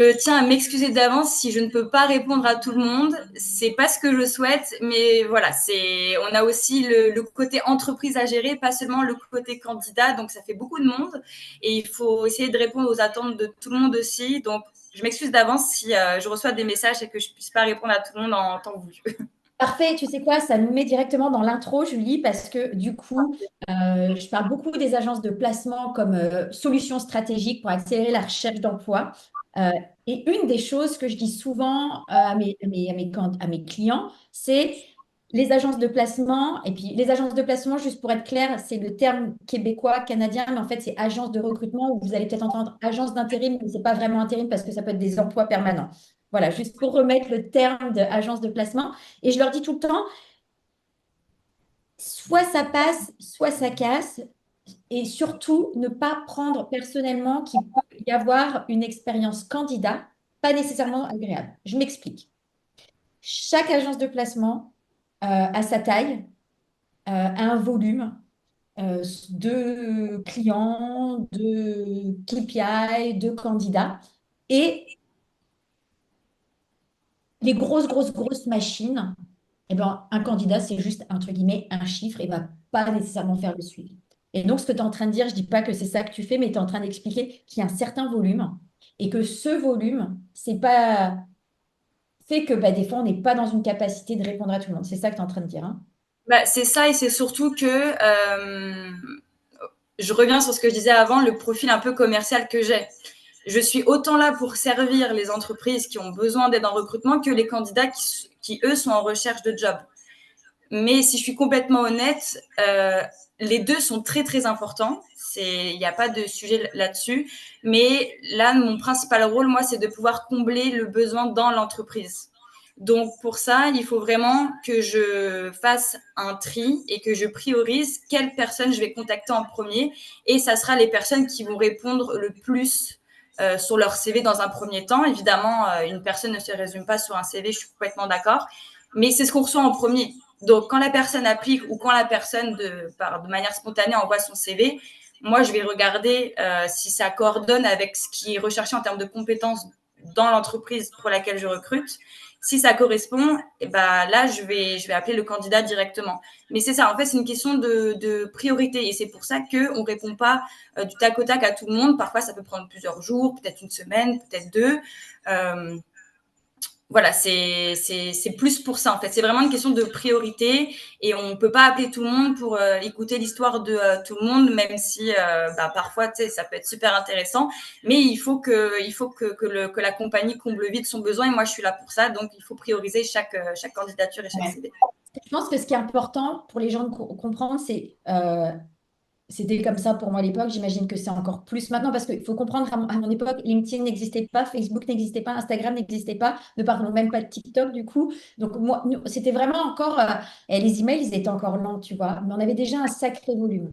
Je tiens à m'excuser d'avance si je ne peux pas répondre à tout le monde. C'est pas ce que je souhaite, mais voilà, on a aussi le côté entreprise à gérer, pas seulement le côté candidat. Donc, ça fait beaucoup de monde et il faut essayer de répondre aux attentes de tout le monde aussi. Donc, je m'excuse d'avance si je reçois des messages et que je puisse pas répondre à tout le monde en temps voulu. Parfait, tu sais quoi, ça nous met directement dans l'intro, Julie, parce que du coup, je parle beaucoup des agences de placement comme solution stratégique pour accélérer la recherche d'emploi. Euh, et une des choses que je dis souvent à mes clients, c'est les agences de placement. Et puis les agences de placement, juste pour être clair, c'est le terme québécois, canadien, mais en fait, c'est agence de recrutement, où vous allez peut-être entendre agence d'intérim, mais ce n'est pas vraiment intérim parce que ça peut être des emplois permanents. Voilà, juste pour remettre le terme d'agence de placement. Et je leur dis tout le temps, soit ça passe, soit ça casse. Et surtout, ne pas prendre personnellement qu'il peut y avoir une expérience candidat pas nécessairement agréable. Je m'explique. Chaque agence de placement a sa taille, a un volume de clients, de KPI, de candidats. Et les grosses machines, eh ben, un candidat, c'est juste, entre guillemets, un chiffre et va pas nécessairement faire le suivi. Et donc, ce que tu es en train de dire, je dis pas que c'est ça que tu fais, mais tu es en train d'expliquer qu'il y a un certain volume et que ce volume, c'est pas fait que bah, des fois, on n'est pas dans une capacité de répondre à tout le monde. C'est ça que tu es en train de dire, hein. Bah, c'est ça et c'est surtout que je reviens sur ce que je disais avant, le profil un peu commercial que j'ai. Je suis autant là pour servir les entreprises qui ont besoin d'aide en recrutement que les candidats eux, sont en recherche de job. Mais si je suis complètement honnête, les deux sont très, très importants. Il n'y a pas de sujet là-dessus. Mais là, mon principal rôle, moi, c'est de pouvoir combler le besoin dans l'entreprise. Donc, pour ça, il faut vraiment que je fasse un tri et que je priorise quelles personnes je vais contacter en premier. Et ça sera les personnes qui vont répondre le plus sur leur CV dans un premier temps. Évidemment, une personne ne se résume pas sur un CV, je suis complètement d'accord. Mais c'est ce qu'on reçoit en premier. Donc, quand la personne applique ou quand la personne, de manière spontanée, envoie son CV, moi, je vais regarder si ça coordonne avec ce qui est recherché en termes de compétences dans l'entreprise pour laquelle je recrute. Si ça correspond, et ben là, je vais appeler le candidat directement. Mais c'est ça, en fait, c'est une question de priorité. Et c'est pour ça qu'on ne répond pas du tac au tac à tout le monde. Parfois, ça peut prendre plusieurs jours, peut-être une semaine, peut-être deux. Euh, voilà, c'est plus pour ça, en fait. C'est vraiment une question de priorité et on ne peut pas appeler tout le monde pour écouter l'histoire de tout le monde, même si parfois, tu sais, ça peut être super intéressant. Mais il faut que la compagnie comble vite son besoin et moi, je suis là pour ça. Donc, il faut prioriser chaque candidature et chaque Ouais. CV. Je pense que ce qui est important pour les gens de comprendre, c'est c'était comme ça pour moi à l'époque. J'imagine que c'est encore plus maintenant parce qu'il faut comprendre, à mon époque, LinkedIn n'existait pas, Facebook n'existait pas, Instagram n'existait pas, ne parlons même pas de TikTok du coup. Donc, moi, c'était vraiment encore. Et les emails, ils étaient encore lents, tu vois. Mais on avait déjà un sacré volume.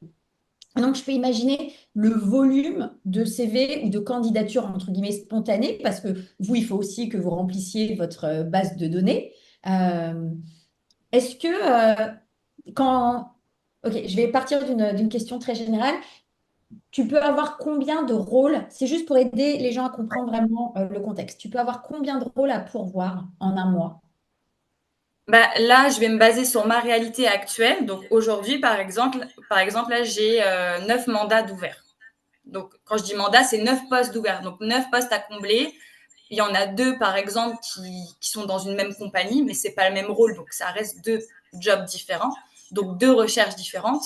Donc, je peux imaginer le volume de CV ou de candidatures, entre guillemets, spontanées, parce que vous, il faut aussi que vous remplissiez votre base de données. Euh, est-ce que quand... Ok, je vais partir d'une question très générale. Tu peux avoir combien de rôles? C'est juste pour aider les gens à comprendre vraiment le contexte. Tu peux avoir combien de rôles à pourvoir en un mois? Bah, là, je vais me baser sur ma réalité actuelle. Donc, aujourd'hui, par exemple, là, j'ai 9 mandats d'ouverts. Donc, quand je dis mandat, c'est 9 postes d'ouverts. Donc, 9 postes à combler. Il y en a deux, par exemple, qui sont dans une même compagnie, mais c'est pas le même rôle. Donc, ça reste deux jobs différents. Donc, deux recherches différentes.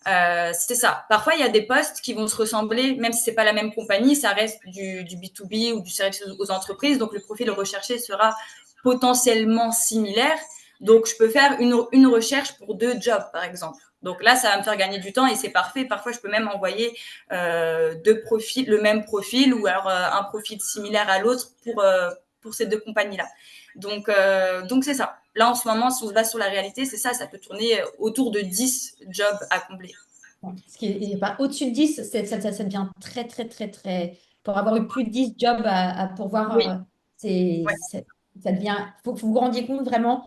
C'est ça. Parfois, il y a des postes qui vont se ressembler, même si c'est pas la même compagnie, ça reste du B2B ou du service aux entreprises. Donc, le profil recherché sera potentiellement similaire. Donc, je peux faire une recherche pour deux jobs, par exemple. Donc là, ça va me faire gagner du temps et c'est parfait. Parfois, je peux même envoyer deux profils, le même profil ou alors un profil similaire à l'autre pour ces deux compagnies-là. Donc c'est ça. Là, en ce moment, si on se base sur la réalité, c'est ça, ça peut tourner autour de 10 jobs à combler. Bon, ce qui est, pas au-dessus de 10, ça devient très, très, très, très... Pour avoir eu plus de 10 jobs à pourvoir, Oui, ouais. ça devient... Faut que vous vous rendiez compte vraiment,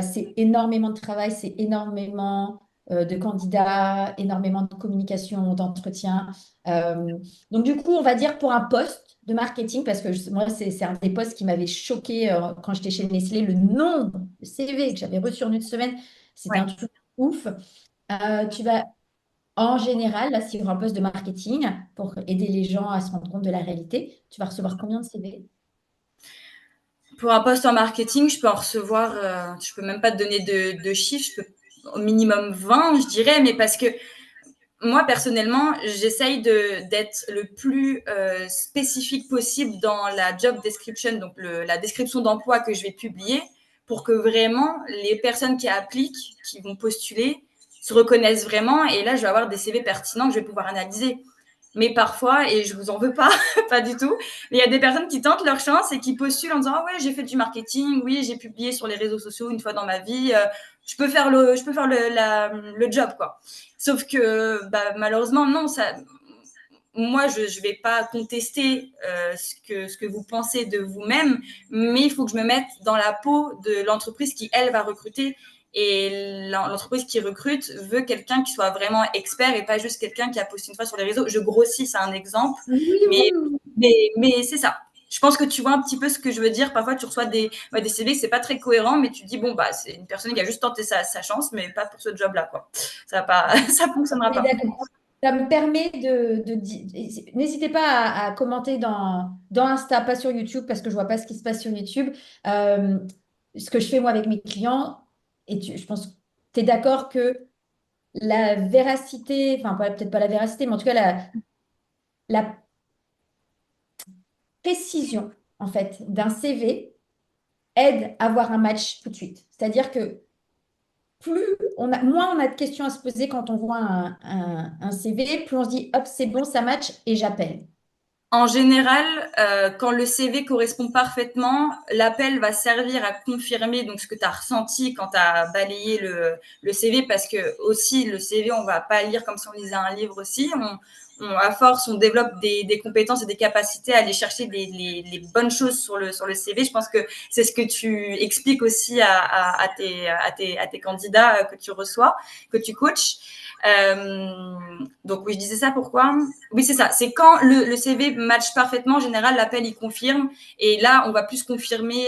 c'est énormément de travail, c'est énormément... de candidats, énormément de communication, d'entretien. Donc, du coup, on va dire pour un poste de marketing, parce que moi, c'est un des postes qui m'avait choqué quand j'étais chez Nestlé, le nombre de CV que j'avais reçu en une semaine, c'était un Ouais. truc ouf. Tu vas, en général, là, si pour un poste de marketing, pour aider les gens à se rendre compte de la réalité, tu vas recevoir combien de CV? Pour un poste en marketing, je peux en recevoir, je peux même pas te donner de chiffres, je peux au minimum 20, je dirais, mais parce que moi, personnellement, j'essaye d'être le plus spécifique possible dans la job description, donc la description d'emploi que je vais publier, pour que vraiment les personnes qui appliquent, qui vont postuler, se reconnaissent vraiment. Et là, je vais avoir des CV pertinents que je vais pouvoir analyser. Mais parfois, et je vous en veux pas, pas du tout, mais il y a des personnes qui tentent leur chance et qui postulent en disant ah ouais, j'ai fait du marketing, oui, j'ai publié sur les réseaux sociaux une fois dans ma vie, je peux faire le job quoi. Sauf que bah, malheureusement non, ça, moi je vais pas contester ce que vous pensez de vous-même, mais il faut que je me mette dans la peau de l'entreprise qui elle va recruter. Et l'entreprise qui recrute veut quelqu'un qui soit vraiment expert et pas juste quelqu'un qui a posté une fois sur les réseaux. Je grossis, c'est un exemple, Oui, mais, oui, oui. mais c'est ça. Je pense que tu vois un petit peu ce que je veux dire. Parfois, tu reçois des CV, c'est pas très cohérent, mais tu te dis, bon, bah, c'est une personne qui a juste tenté sa chance, mais pas pour ce job-là, quoi. Ça pas, ça fonctionnera On est pas. d'accord. Ça me permet N'hésitez pas à commenter dans Insta, pas sur YouTube, parce que je vois pas ce qui se passe sur YouTube. Euh, Ce que je fais moi avec mes clients, et je pense que tu es d'accord que la véracité, enfin peut-être pas la véracité, mais en tout cas la précision en fait d'un CV aide à avoir un match tout de suite. C'est-à-dire que moins on a de questions à se poser quand on voit un CV, plus on se dit hop, c'est bon, ça match et j'appelle. En général, quand le CV correspond parfaitement, l'appel va servir à confirmer donc ce que tu as ressenti quand tu as balayé le CV, parce que aussi le CV, on va pas lire comme si on lisait un livre aussi. À force, on développe des compétences et des capacités à aller chercher les bonnes choses sur le CV. Je pense que c'est ce que tu expliques aussi à tes candidats que tu reçois, que tu coaches. Donc oui, je disais ça pourquoi? Oui, c'est ça. C'est quand le CV match parfaitement, en général, l'appel, il confirme. Et là, on va plus confirmer,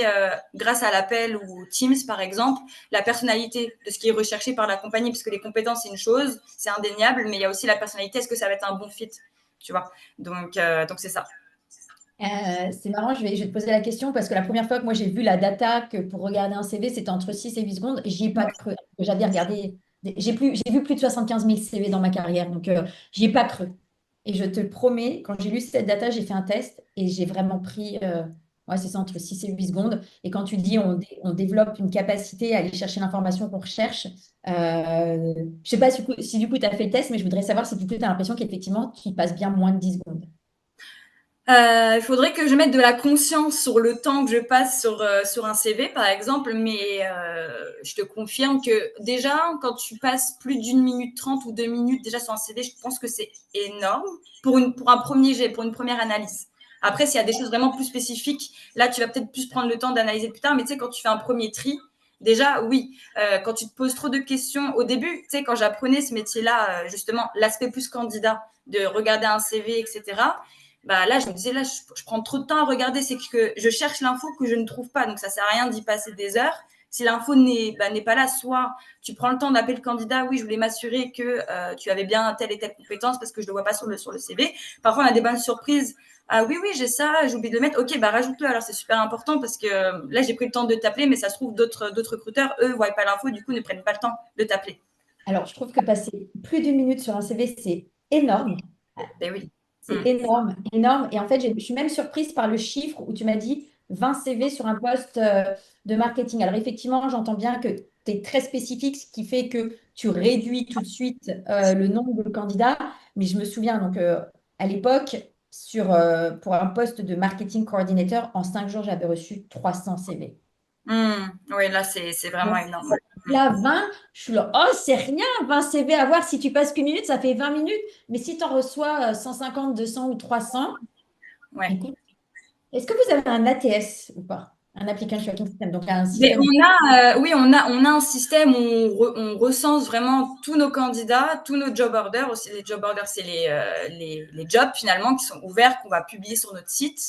grâce à l'appel ou Teams, par exemple, la personnalité de ce qui est recherché par la compagnie. Parce que les compétences, c'est une chose, c'est indéniable, mais il y a aussi la personnalité. Est-ce que ça va être un bon fit? Tu vois? Donc c'est ça. C'est marrant, je vais te poser la question parce que la première fois que moi j'ai vu la data que pour regarder un CV, c'était entre 6 et 8 secondes, j'y ai pas cru. J'avais regardé, j'ai vu plus de 75 000 CV dans ma carrière, donc j'y ai pas cru. Et je te le promets, quand j'ai lu cette data, j'ai fait un test et j'ai vraiment pris, ouais, c'est ça, entre 6 et 8 secondes. Et quand tu dis on développe une capacité à aller chercher l'information qu'on recherche, je sais pas si du coup tu as fait le test, mais je voudrais savoir si du coup tu as l'impression qu'effectivement tu passes bien moins de 10 secondes. Il faudrait que je mette de la conscience sur le temps que je passe sur un CV, par exemple, mais je te confirme que déjà, quand tu passes plus d'une minute trente ou 2 minutes déjà sur un CV, je pense que c'est énorme pour un premier jet, pour une première analyse. Après, s'il y a des choses vraiment plus spécifiques, là, tu vas peut-être plus prendre le temps d'analyser plus tard, mais tu sais, quand tu fais un premier tri, déjà, oui, quand tu te poses trop de questions au début, tu sais, quand j'apprenais ce métier-là, justement, l'aspect plus candidat, de regarder un CV, etc., bah là, je me disais, là, je prends trop de temps à regarder, c'est que je cherche l'info que je ne trouve pas. Donc, ça sert à rien d'y passer des heures. Si l'info n'est pas là, soit tu prends le temps d'appeler le candidat, oui, je voulais m'assurer que tu avais bien telle et telle compétence parce que je ne le vois pas sur le CV. Parfois, on a des bonnes surprises. Ah oui, oui, j'ai ça, j'ai oublié de le mettre. Ok, bah rajoute-le. Alors, c'est super important parce que là, j'ai pris le temps de t'appeler, mais ça se trouve, d'autres recruteurs, eux, ne voient pas l'info, du coup, ne prennent pas le temps de t'appeler. Alors, je trouve que passer plus d'une minute sur un CV, c'est énorme. Ben oui. C'est Mm. énorme, énorme. Et en fait, je suis même surprise par le chiffre où tu m'as dit 20 CV sur un poste de marketing. Alors, effectivement, j'entends bien que tu es très spécifique, ce qui fait que tu réduis tout de suite le nombre de candidats. Mais je me souviens, donc, à l'époque, pour un poste de marketing coordinateur, en 5 jours, j'avais reçu 300 CV. Oui, là, c'est vraiment énorme. Là, 20, je suis là, oh, c'est rien, 20 CV à voir. Si tu passes qu'une minute, ça fait 20 minutes. Mais si tu en reçois 150, 200 ou 300, Ouais. écoute, est-ce que vous avez un ATS ou pas? Un applicant tracking system, donc un Mais système. oui, on a un système où on recense vraiment tous nos candidats, tous nos job orders. Aussi, les job orders, c'est les jobs finalement qui sont ouverts, qu'on va publier sur notre site.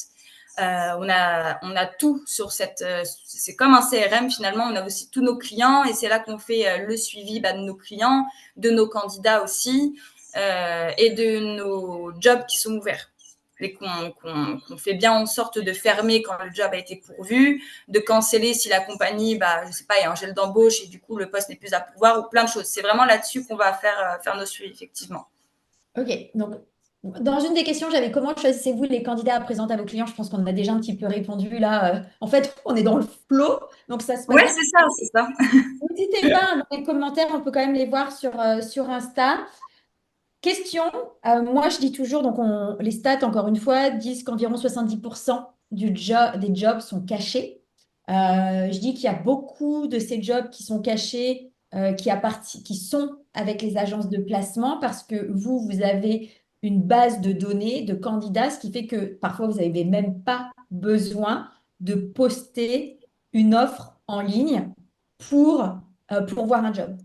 On a tout sur cette. C'est comme un CRM finalement. On a aussi tous nos clients et c'est là qu'on fait le suivi de nos clients, de nos candidats aussi et de nos jobs qui sont ouverts. Et qu'on fait bien en sorte de fermer quand le job a été pourvu, de canceller si la compagnie, je ne sais pas, il y a un gel d'embauche et du coup le poste n'est plus à pourvoir ou plein de choses. C'est vraiment là-dessus qu'on va faire nos suivis, effectivement. Ok, donc dans une des questions, j'avais comment choisissez-vous les candidats à présenter à vos clients? Je pense qu'on a déjà un petit peu répondu là. En fait, on est dans le flow, donc ça se passe Ouais, bien. c'est ça, c'est ça. N'hésitez pas, dans les commentaires, on peut quand même les voir sur Insta. Question, moi je dis toujours, donc les stats, encore une fois, disent qu'environ 70% des jobs sont cachés. Je dis qu'il y a beaucoup de ces jobs qui sont cachés, qui sont avec les agences de placement parce que vous avez une base de données de candidats, ce qui fait que parfois vous n'avez même pas besoin de poster une offre en ligne pour voir un job.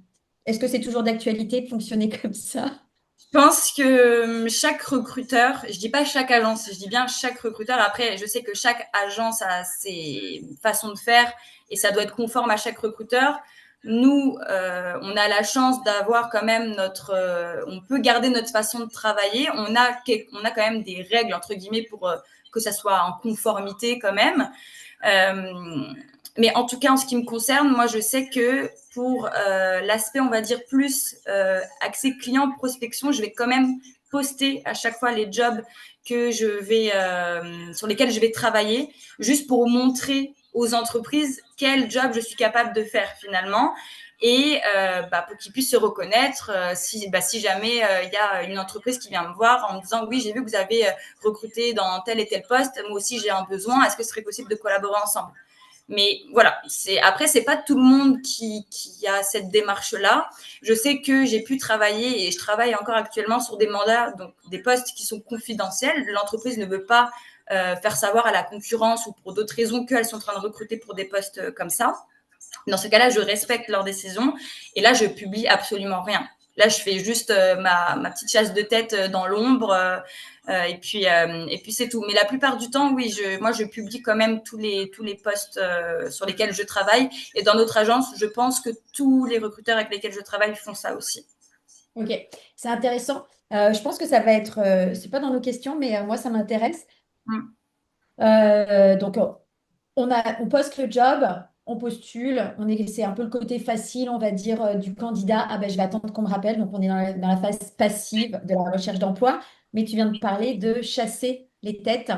Est-ce que c'est toujours d'actualité de fonctionner comme ça? Je pense que chaque recruteur, je dis pas chaque agence, je dis bien chaque recruteur. Après, je sais que chaque agence a ses façons de faire et ça doit être conforme à chaque recruteur. Nous, on a la chance d'avoir quand même on peut garder notre façon de travailler. On a quand même des règles entre guillemets pour que ça soit en conformité quand même. Mais en tout cas, en ce qui me concerne, moi, je sais que pour l'aspect, on va dire, plus accès client prospection, je vais quand même poster à chaque fois les jobs sur lesquels je vais travailler, juste pour montrer aux entreprises quel job je suis capable de faire finalement. Et pour qu'ils puissent se reconnaître si jamais il y a une entreprise qui vient me voir en me disant oui, j'ai vu que vous avez recruté dans tel et tel poste, moi aussi j'ai un besoin, est-ce que ce serait possible de collaborer ensemble? Mais voilà, après, c'est pas tout le monde qui a cette démarche-là. Je sais que j'ai pu travailler et je travaille encore actuellement sur des mandats, donc des postes qui sont confidentiels. L'entreprise ne veut pas faire savoir à la concurrence ou pour d'autres raisons qu'elles sont en train de recruter pour des postes comme ça. Dans ce cas-là, je respecte leurs décisions et là, je publie absolument rien. Là, je fais juste ma petite chasse de tête dans l'ombre et puis c'est tout. Mais la plupart du temps, oui, moi, je publie quand même tous les posts sur lesquels je travaille. Et dans notre agence, je pense que tous les recruteurs avec lesquels je travaille font ça aussi. Ok, c'est intéressant. Je pense que ça va être, c'est pas dans nos questions, mais moi ça m'intéresse. Mm. Donc on poste le job, on postule, c'est un peu le côté facile, on va dire, du candidat. Ah ben je vais attendre qu'on me rappelle. Donc on est dans la phase passive de la recherche d'emploi. Mais tu viens de parler de chasser les têtes.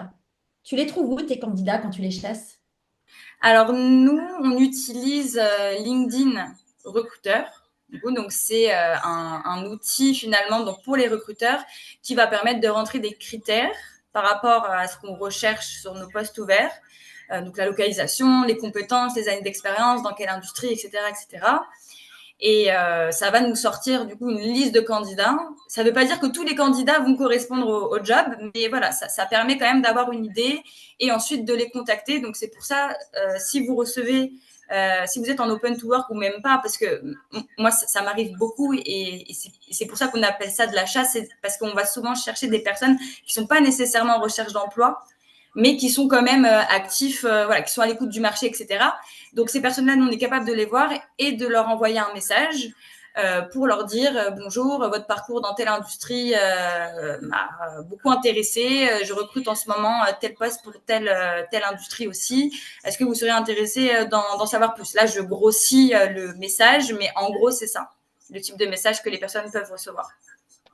Tu les trouves où tes candidats quand tu les chasses? Alors, nous, on utilise LinkedIn Recruteur. Donc, c'est un outil finalement donc, pour les recruteurs qui va permettre de rentrer des critères par rapport à ce qu'on recherche sur nos postes ouverts. Donc, la localisation, les compétences, les années d'expérience, dans quelle industrie, etc. etc. Et ça va nous sortir du coup une liste de candidats. Ça ne veut pas dire que tous les candidats vont correspondre au job, mais voilà, ça permet quand même d'avoir une idée et ensuite de les contacter. Donc c'est pour ça, si vous recevez, si vous êtes en open to work ou même pas, parce que moi ça m'arrive beaucoup et c'est pour ça qu'on appelle ça de la chasse, c'est parce qu'on va souvent chercher des personnes qui sont pas nécessairement en recherche d'emploi, mais qui sont quand même actifs, voilà, qui sont à l'écoute du marché, etc. Donc ces personnes-là, nous, on est capable de les voir et de leur envoyer un message pour leur dire bonjour, votre parcours dans telle industrie m'a beaucoup intéressé. Je recrute en ce moment tel poste pour telle industrie aussi. Est-ce que vous seriez intéressé d'en savoir plus? Là, je grossis le message, mais en gros, c'est ça, le type de message que les personnes peuvent recevoir.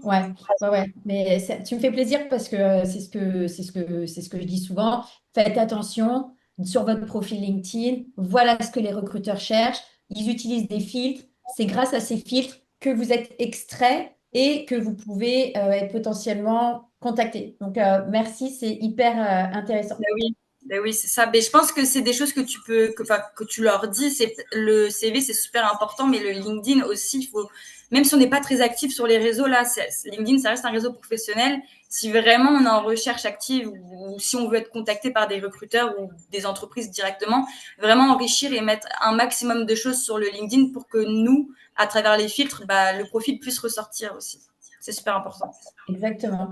Ouais, ouais, ouais. Mais tu me fais plaisir parce que c'est ce que je dis souvent. Faites attention sur votre profil LinkedIn. Voilà ce que les recruteurs cherchent. Ils utilisent des filtres. C'est grâce à ces filtres que vous êtes extrait et que vous pouvez être potentiellement contacté. Donc, merci, c'est hyper intéressant. Ben oui, ben oui, c'est ça. Mais je pense que c'est des choses que tu peux, que tu leur dis. Le CV, c'est super important, mais le LinkedIn aussi, il faut même si on n'est pas très actif sur les réseaux, là, LinkedIn, ça reste un réseau professionnel. Si vraiment on est en recherche active ou si on veut être contacté par des recruteurs ou des entreprises directement, vraiment enrichir et mettre un maximum de choses sur le LinkedIn pour que nous, à travers les filtres, le profil puisse ressortir aussi. C'est super important. Exactement.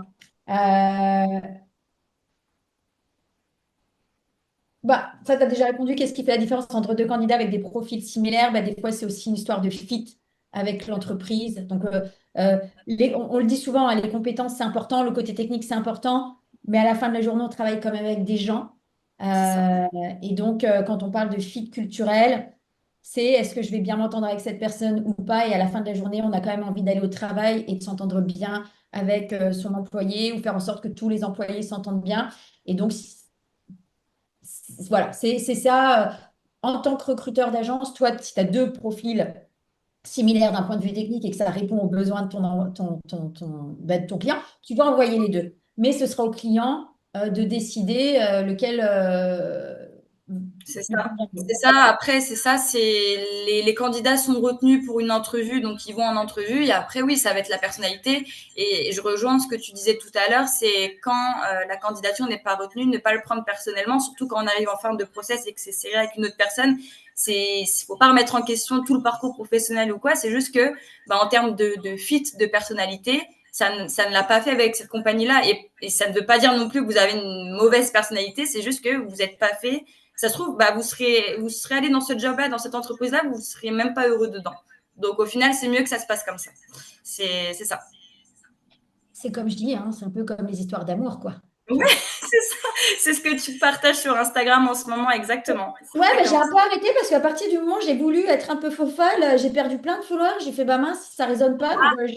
Euh, ça, tu as déjà répondu. Qu'est-ce qui fait la différence entre deux candidats avec des profils similaires? Des fois, c'est aussi une histoire de fit avec l'entreprise. Donc, on le dit souvent, hein, les compétences, c'est important, le côté technique, c'est important, mais à la fin de la journée, on travaille quand même avec des gens. Ça. Euh, et donc, quand on parle de fit culturel, c'est est-ce que je vais bien m'entendre avec cette personne ou pas? Et à la fin de la journée, on a quand même envie d'aller au travail et de s'entendre bien avec son employé ou faire en sorte que tous les employés s'entendent bien. Et donc, voilà, c'est ça. En tant que recruteur d'agence, toi, si tu as deux profils similaires d'un point de vue technique et que ça répond aux besoins de de ton client, tu vas envoyer les deux. Mais ce sera au client de décider lequel C'est lui ça. convient mieux. C'est ça. Après, c'est ça. C'est les candidats sont retenus pour une entrevue, donc ils vont en entrevue. Et après, oui, ça va être la personnalité. Et je rejoins ce que tu disais tout à l'heure, c'est quand la candidature n'est pas retenue, ne pas le prendre personnellement, surtout quand on arrive en fin de process et que c'est serré avec une autre personne. Faut pas remettre en question tout le parcours professionnel ou quoi. C'est juste que, en termes de fit, de personnalité, ça ne l'a pas fait avec cette compagnie-là. Et ça ne veut pas dire non plus que vous avez une mauvaise personnalité. C'est juste que vous n'êtes pas fait. Ça se trouve, vous serez allé dans ce job-là, dans cette entreprise-là, vous ne seriez même pas heureux dedans. Donc, au final, c'est mieux que ça se passe comme ça. C'est ça. C'est comme je dis, hein, c'est un peu comme les histoires d'amour, quoi. Ouais, c'est ça. C'est ce que tu partages sur Instagram en ce moment, exactement. C'est Ouais, mais j'ai exactement un ça. peu arrêté parce qu'à partir du moment où j'ai voulu être un peu faux folle, j'ai perdu plein de followers. J'ai fait, bah mince, ça résonne pas. Donc,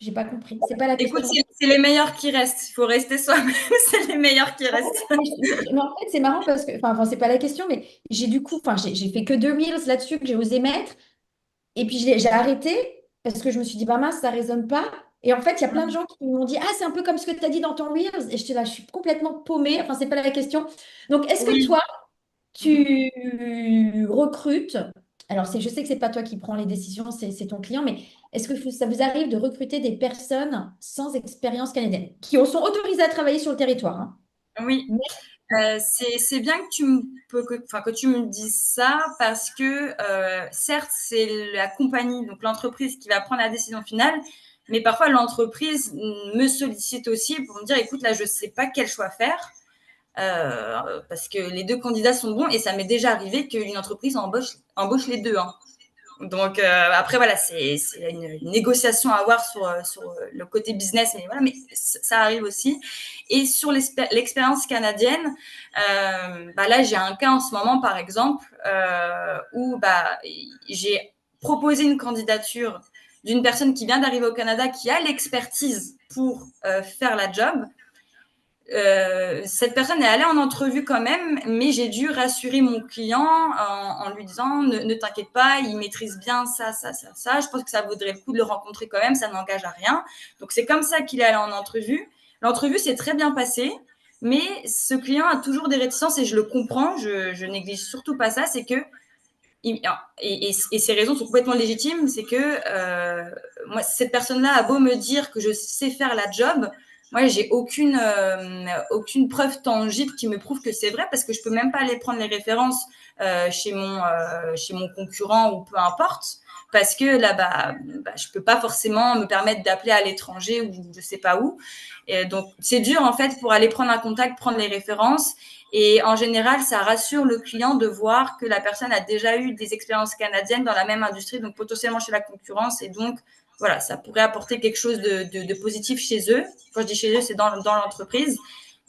j'ai pas compris. C'est pas la Écoute, question. c'est les meilleurs qui restent. Il faut rester soi-même. C'est les meilleurs qui restent. Mais en fait, c'est marrant parce que, enfin, c'est pas la question, mais j'ai du coup, enfin, j'ai fait que deux reels là-dessus que j'ai osé mettre. Et puis j'ai arrêté parce que je me suis dit, bah mince, ça résonne pas. Et en fait, il y a plein de gens qui m'ont dit, ah, c'est un peu comme ce que tu as dit dans ton reels. Et j'étais là, je suis complètement paumée. Enfin, c'est pas la question. Donc, est-ce que Oui. toi, tu recrutes? Alors, je sais que c'est pas toi qui prends les décisions, c'est ton client, mais est-ce que ça vous arrive de recruter des personnes sans expérience canadienne qui sont autorisées à travailler sur le territoire, hein? Oui. Mais C'est bien que tu me dises ça parce que certes, c'est la compagnie, donc l'entreprise qui va prendre la décision finale, mais parfois l'entreprise me sollicite aussi pour me dire, écoute, là, je ne sais pas quel choix faire parce que les deux candidats sont bons et ça m'est déjà arrivé qu'une entreprise embauche les deux. Hein. Donc après voilà, c'est une négociation à avoir sur le côté business, mais voilà, mais ça arrive aussi. Et sur l'expérience canadienne, là j'ai un cas en ce moment par exemple où j'ai proposé une candidature d'une personne qui vient d'arriver au Canada, qui a l'expertise pour faire la job, cette personne est allée en entrevue quand même, mais j'ai dû rassurer mon client en lui disant ne t'inquiète pas, il maîtrise bien ça, ça, ça, ça. Je pense que ça vaudrait le coup de le rencontrer quand même, ça n'engage à rien. Donc c'est comme ça qu'il est allé en entrevue. L'entrevue s'est très bien passée, mais ce client a toujours des réticences et je le comprends, je néglige surtout pas ça, c'est que et ces raisons sont complètement légitimes, c'est que moi, cette personne-là a beau me dire que je sais faire la job, moi, j'ai aucune preuve tangible qui me prouve que c'est vrai parce que je peux même pas aller prendre les références chez mon concurrent ou peu importe parce que là, je peux pas forcément me permettre d'appeler à l'étranger ou je sais pas où. Et donc, c'est dur en fait pour aller prendre un contact, prendre les références. Et en général, ça rassure le client de voir que la personne a déjà eu des expériences canadiennes dans la même industrie, donc potentiellement chez la concurrence. Et donc, voilà, ça pourrait apporter quelque chose de positif chez eux. Quand je dis chez eux, c'est dans l'entreprise.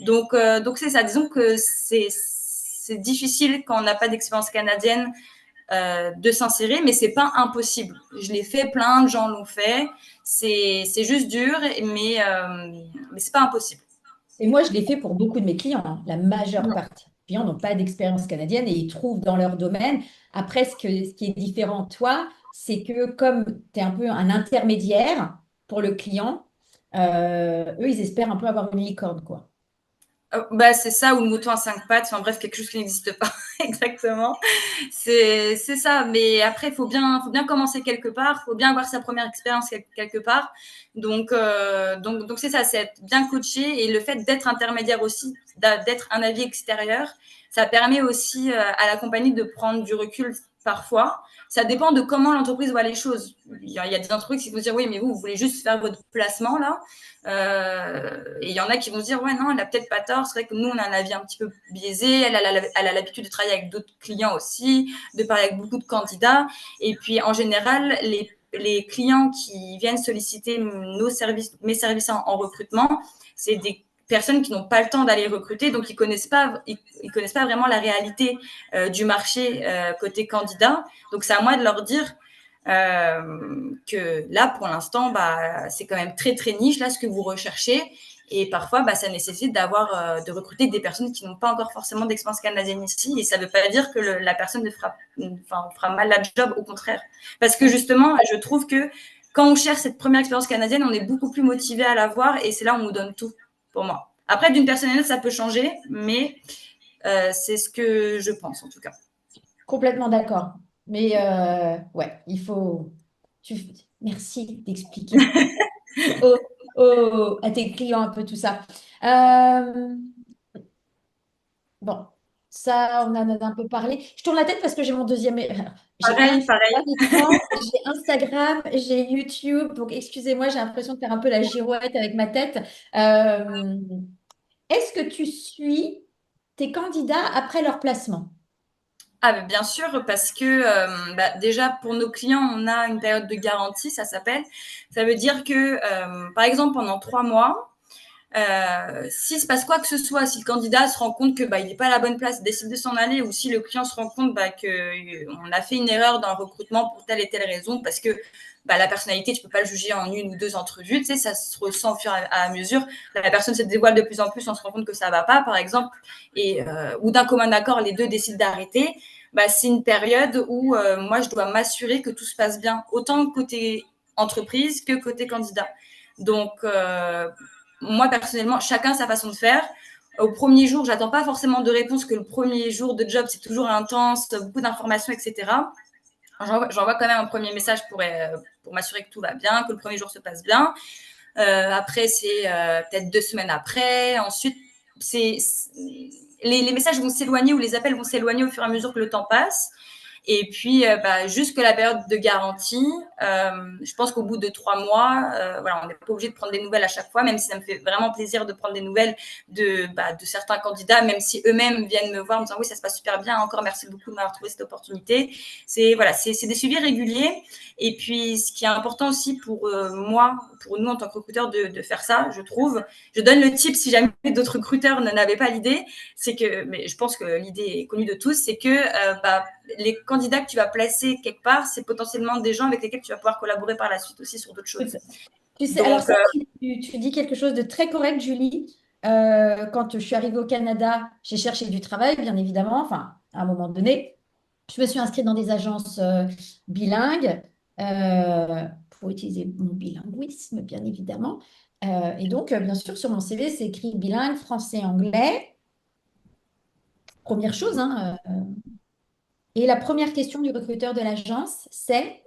Donc c'est ça. Disons que c'est difficile quand on n'a pas d'expérience canadienne de s'insérer, mais c'est pas impossible. Je l'ai fait, plein de gens l'ont fait. C'est juste dur, mais c'est pas impossible. Et moi, je l'ai fait pour beaucoup de mes clients, hein. La majeure partie des clients n'ont pas d'expérience canadienne et ils trouvent dans leur domaine. Après, ce qui est différent, toi, c'est que comme tu es un peu un intermédiaire pour le client, eux, ils espèrent un peu avoir une licorne, quoi. Bah, c'est ça, ou le mouton à 5 pattes, enfin bref, quelque chose qui n'existe pas exactement. C'est ça, mais après, il faut bien commencer quelque part, il faut bien avoir sa première expérience quelque part. Donc c'est ça, c'est être bien coaché, et le fait d'être intermédiaire aussi, d'être un avis extérieur, ça permet aussi à la compagnie de prendre du recul parfois. Ça dépend de comment l'entreprise voit les choses. Il y a des entreprises qui vont dire oui, mais vous voulez juste faire votre placement là. Et il y en a qui vont se dire ouais, non, elle a peut-être pas tort. C'est vrai que nous, on a un avis un petit peu biaisé. Elle a l'habitude de travailler avec d'autres clients aussi, de parler avec beaucoup de candidats. Et puis en général, les clients qui viennent solliciter mes services en recrutement, c'est des personnes qui n'ont pas le temps d'aller recruter, donc ils connaissent pas vraiment la réalité du marché côté candidat. Donc c'est à moi de leur dire que là, pour l'instant, bah, c'est quand même très, très niche, là, ce que vous recherchez. Et parfois, bah, ça nécessite de recruter des personnes qui n'ont pas encore forcément d'expérience canadienne ici. Et ça ne veut pas dire que la personne fera mal la job, au contraire. Parce que justement, je trouve que quand on cherche cette première expérience canadienne, on est beaucoup plus motivé à l'avoir, et c'est là où on nous donne tout, pour moi. Après, d'une personne à une autre, ça peut changer, mais c'est ce que je pense, en tout cas. Complètement d'accord. Mais ouais, il faut. tu- Merci d'expliquer à tes clients un peu tout ça. Euh, Bon, ça, on en a un peu parlé. Je tourne la tête parce que j'ai mon deuxième. J'ai un Pareil, pareil. écran, j'ai Instagram, j'ai YouTube. Donc, excusez-moi, j'ai l'impression de faire un peu la girouette avec ma tête. Euh, Est-ce que tu suis tes candidats après leur placement? Ah, bien sûr, parce que bah, déjà, pour nos clients, on a une période de garantie, ça s'appelle. Ça veut dire que, par exemple, pendant 3 mois, s'il se passe quoi que ce soit, si le candidat se rend compte que bah, il n'est pas à la bonne place, décide de s'en aller, ou si le client se rend compte bah, qu'on a fait une erreur dans le recrutement pour telle et telle raison, parce que bah, la personnalité, tu ne peux pas le juger en 1 ou 2 entrevues, tu sais, ça se ressent au fur et à mesure. La personne se dévoile de plus en plus, on se rend compte que ça ne va pas, par exemple, ou d'un commun accord, les deux décident d'arrêter. Bah, c'est une période où moi, je dois m'assurer que tout se passe bien, autant côté entreprise que côté candidat. Donc, moi, personnellement, chacun sa façon de faire. Au premier jour, j'attends pas forcément de réponse, que le premier jour de job, c'est toujours intense, beaucoup d'informations, etc. J'envoie quand même un premier message pour m'assurer que tout va bien, que le premier jour se passe bien. Après, c'est peut-être 2 semaines après. Ensuite, les messages vont s'éloigner, ou les appels vont s'éloigner au fur et à mesure que le temps passe. Et puis, bah, jusque la période de garantie, je pense qu'au bout de 3 mois, voilà, on n'est pas obligé de prendre des nouvelles à chaque fois, même si ça me fait vraiment plaisir de prendre des nouvelles de certains candidats, même si eux-mêmes viennent me voir en me disant oui, ça se passe super bien, encore merci beaucoup de m'avoir trouvé cette opportunité. Voilà, c'est des suivis réguliers. Et puis, ce qui est important aussi pour moi, pour nous en tant que recruteurs, de faire ça, je trouve. Je donne le tip si jamais d'autres recruteurs n'avaient pas l'idée, c'est que, mais je pense que l'idée est connue de tous, c'est que bah, les candidats que tu vas placer quelque part, c'est potentiellement des gens avec lesquels tu vas pouvoir collaborer par la suite aussi sur d'autres choses. Tu sais, alors Donc, ça, tu dis quelque chose de très correct, Julie. Quand je suis arrivée au Canada, j'ai cherché du travail, bien évidemment, enfin, à un moment donné. Je me suis inscrite dans des agences bilingues pour utiliser mon bilinguisme, bien évidemment. Et donc, bien sûr, sur mon CV, c'est écrit bilingue, français-anglais. Première chose, hein. Et la première question du recruteur de l'agence, c'est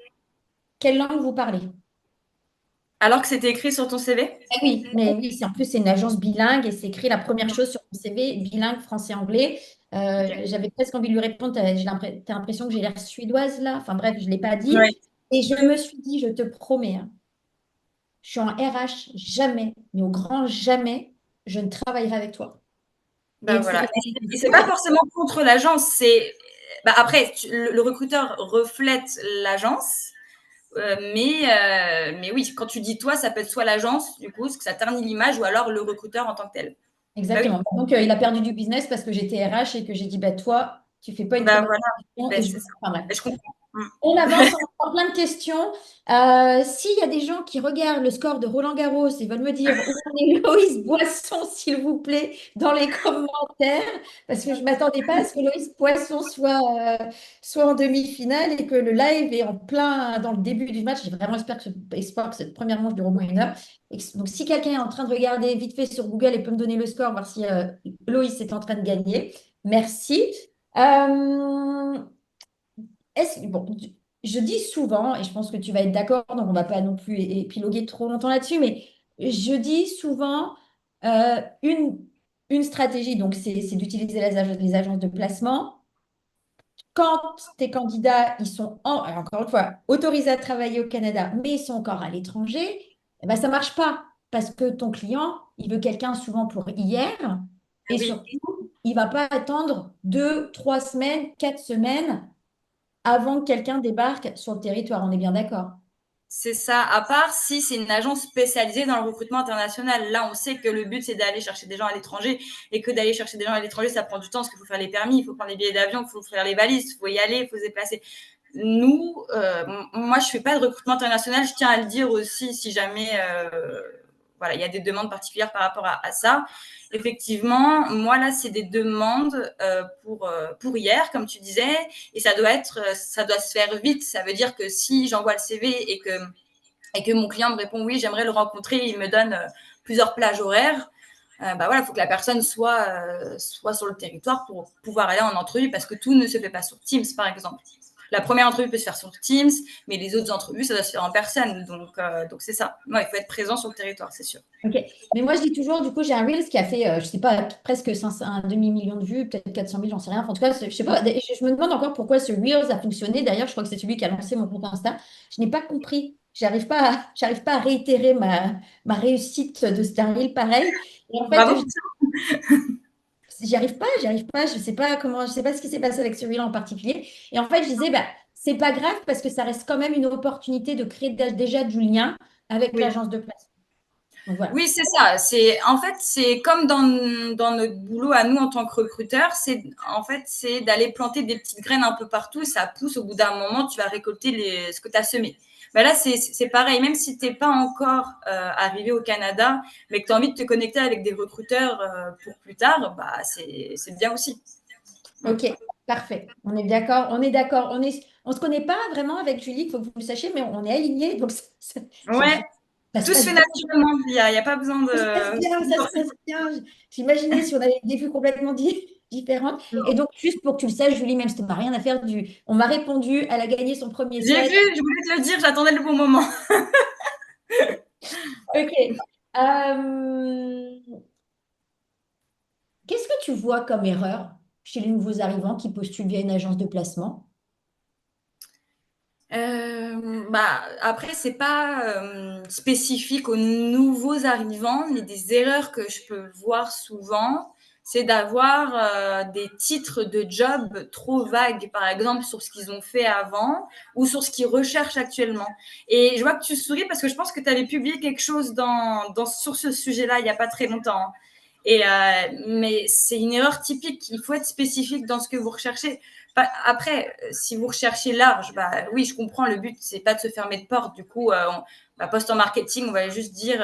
quelle langue vous parlez? alors que c'était écrit sur ton CV. Ah oui, mais oui, en plus, c'est une agence bilingue et c'est écrit la première chose sur mon CV, bilingue français-anglais. Okay. J'avais presque envie de lui répondre, t'as l'impression que j'ai l'air suédoise là. Enfin bref, je ne l'ai pas Ouais. dit. Et je me suis dit, je te promets, hein, je suis en RH, jamais, mais au grand jamais, je ne travaillerai avec toi. Bah Et voilà. Et c'est pas c'est forcément contre l'agence, c'est bah, après le recruteur reflète l'agence. Mais oui, quand tu dis toi, ça peut être soit l'agence, du coup, parce que ça ternit l'image, ou alors le recruteur en tant que tel. Bah oui, exactement. Donc, il a perdu du business parce que j'étais RH et que j'ai dit, bah, toi, tu fais pas une très bah bonne voilà, gestion bah, et c'est ça. enfin, bref. Bah, je comprends. Mm. On avance, on a encore plein de questions. S'il y a des gens qui regardent le score de Roland Garros, ils veulent me dire où en est Loïs Boisson, s'il vous plaît, dans les commentaires, parce que je ne m'attendais pas à ce que Loïs Boisson soit en demi-finale et que le live est en plein dans le début du match. J'ai vraiment espoir que cette première manche dure au moins une heure. Donc, si quelqu'un est en train de regarder vite fait sur Google et peut me donner le score, voir si Loïs est en train de gagner, merci. Euh, bon, je dis souvent, et je pense que tu vas être d'accord, donc on ne va pas non plus épiloguer trop longtemps là-dessus, mais je dis souvent une stratégie, donc c'est d'utiliser les agences de placement. Quand tes candidats, ils sont, alors encore une fois, autorisés à travailler au Canada, mais ils sont encore à l'étranger, eh ben, ça ne marche pas parce que ton client, il veut quelqu'un souvent pour hier, et Oui. surtout, il ne va pas attendre 2, 3 semaines, 4 semaines avant que quelqu'un débarque sur le territoire. On est bien d'accord. C'est ça, à part si c'est une agence spécialisée dans le recrutement international. Là, on sait que le but, c'est d'aller chercher des gens à l'étranger et que d'aller chercher des gens à l'étranger, ça prend du temps parce qu'il faut faire les permis, il faut prendre les billets d'avion, il faut faire les valises, il faut y aller, il faut se déplacer. Nous, moi, je ne fais pas de recrutement international, je tiens à le dire aussi si jamais voilà, il y a des demandes particulières par rapport à ça. Effectivement, moi, là, c'est des demandes pour hier, comme tu disais, et ça doit se faire vite. Ça veut dire que si j'envoie le CV et que mon client me répond oui, j'aimerais le rencontrer, il me donne plusieurs plages horaires, bah voilà, il faut que la personne soit sur le territoire pour pouvoir aller en entrevue parce que tout ne se fait pas sur Teams, par exemple. La première entrevue peut se faire sur Teams, mais les autres entrevues, ça doit se faire en personne. Donc c'est ça. Ouais, il faut être présent sur le territoire, c'est sûr. Ok. Mais moi, je dis toujours, du coup, j'ai un Reels qui a fait, je sais pas, presque 500 un demi-million de vues, peut-être 400 000, j'en sais rien. Enfin, en tout cas, je sais pas. Je me demande encore pourquoi ce Reels a fonctionné. D'ailleurs, je crois que c'est celui qui a lancé mon compte Insta. Je n'ai pas compris. J'arrive pas à réitérer ma réussite d'un Reel pareil. Et en fait, Bravo. j'y arrive pas. Je sais pas comment, je sais pas ce qui s'est passé avec ce Reel en particulier. Et en fait, je disais, bah, c'est pas grave parce que ça reste quand même une opportunité de créer déjà du lien avec Oui. l'agence de place. Donc voilà. Oui, c'est ça. En fait, c'est comme dans notre boulot à nous en tant que recruteurs, c'est d'aller planter des petites graines un peu partout. Ça pousse au bout d'un moment, tu vas récolter ce que tu as semé. Ben là, c'est pareil. Même si tu n'es pas encore arrivé au Canada, mais que tu as envie de te connecter avec des recruteurs pour plus tard, bah, c'est bien aussi. Ok, parfait. On est d'accord. On est d'accord. On se connaît pas vraiment avec Julie, il faut que vous le sachiez, mais on est alignés. Donc, Ouais, ça se tout se passe fait bien. naturellement. Il y a pas besoin Ça se passe de. bien, ça se passe bien. J'imaginais si on avait des vues complètement différentes. Et donc, juste pour que tu le saches, Julie, même si tu n'as rien à faire on m'a répondu, elle a gagné son premier J'ai vu, set. je voulais te le dire, j'attendais le bon moment. Ok. Qu'est-ce que tu vois comme erreur chez les nouveaux arrivants qui postulent via une agence de placement? Bah, après, c'est pas spécifique aux nouveaux arrivants, mais des erreurs que je peux voir souvent, c'est d'avoir des titres de job trop vagues, par exemple, sur ce qu'ils ont fait avant ou sur ce qu'ils recherchent actuellement. Et je vois que tu souris parce que je pense que tu avais publié quelque chose sur ce sujet-là il n'y a pas très longtemps, hein. Mais c'est une erreur typique. Il faut être spécifique dans ce que vous recherchez. Après, si vous recherchez large, bah oui, je comprends. Le but, c'est pas de se fermer de porte. Du coup, poste en marketing, on va juste dire.